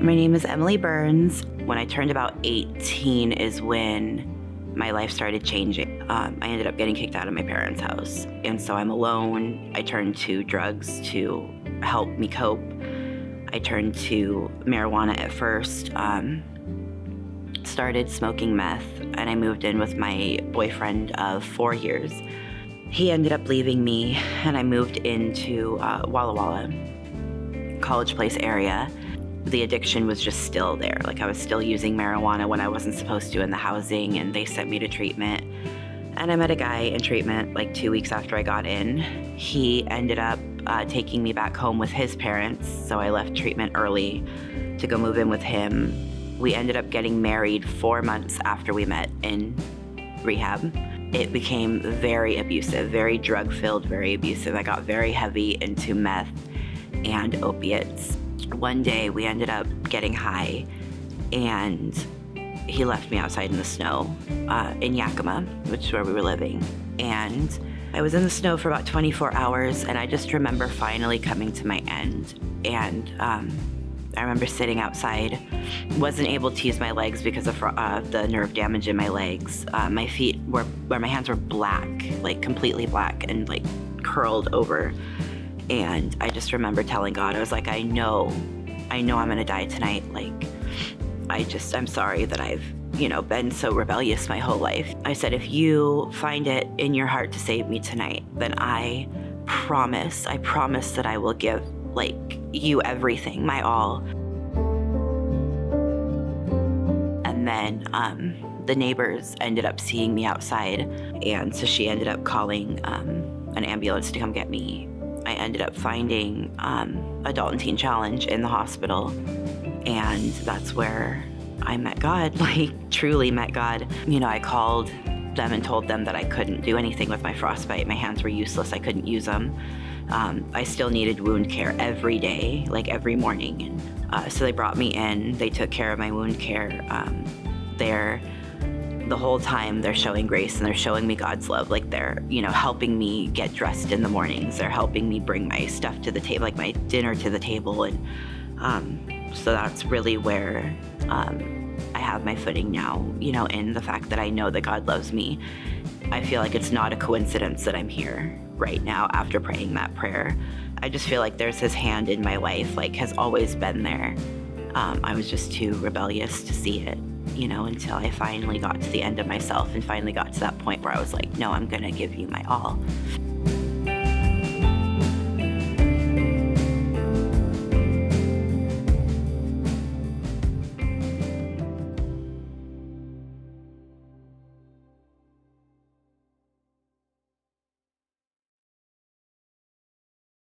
My name is Emily Burns. When I turned about 18 is when my life started changing. I ended up getting kicked out of my parents' house, and so I'm alone. I turned to drugs to help me cope. I turned to marijuana at first, started smoking meth, and I moved in with my boyfriend of 4 years. He ended up leaving me, and I moved into Walla Walla, College Place area. The addiction was just still there. Like, I was still using marijuana when I wasn't supposed to in the housing, and they sent me to treatment. And I met a guy in treatment like 2 weeks after I got in. He ended up taking me back home with his parents, so I left treatment early to go move in with him. We ended up getting married 4 months after we met in rehab. It became very abusive, very drug-filled, very abusive. I got very heavy into meth and opiates. One day we ended up getting high, and he left me outside in the snow in Yakima, which is where we were living. And I was in the snow for about 24 hours, and I just remember finally coming to my end. And I remember sitting outside, wasn't able to use my legs because of the nerve damage in my legs. My feet were, where my hands were black, like completely black and like curled over. And I just remember telling God, I was like, I know I'm gonna die tonight. Like, I'm sorry that I've, been so rebellious my whole life. I said, if you find it in your heart to save me tonight, then I promise that I will give you everything, my all. And then the neighbors ended up seeing me outside, and so she ended up calling an ambulance to come get me. I ended up finding a Dalton Teen Challenge in the hospital, and that's where I met God, truly met God. I called them and told them that I couldn't do anything with my frostbite. My hands were useless. I couldn't use them. I still needed wound care every day, every morning. And so they brought me in. They took care of my wound care. The whole time they're showing grace, and they're showing me God's love. They're, helping me get dressed in the mornings. They're helping me bring my stuff to the table, my dinner to the table. And so that's really where I have my footing now, in the fact that I know that God loves me. I feel like it's not a coincidence that I'm here right now after praying that prayer. I just feel like there's his hand in my life, has always been there. I was just too rebellious to see it, until I finally got to the end of myself and finally got to that point where I was like, no, I'm gonna give you my all.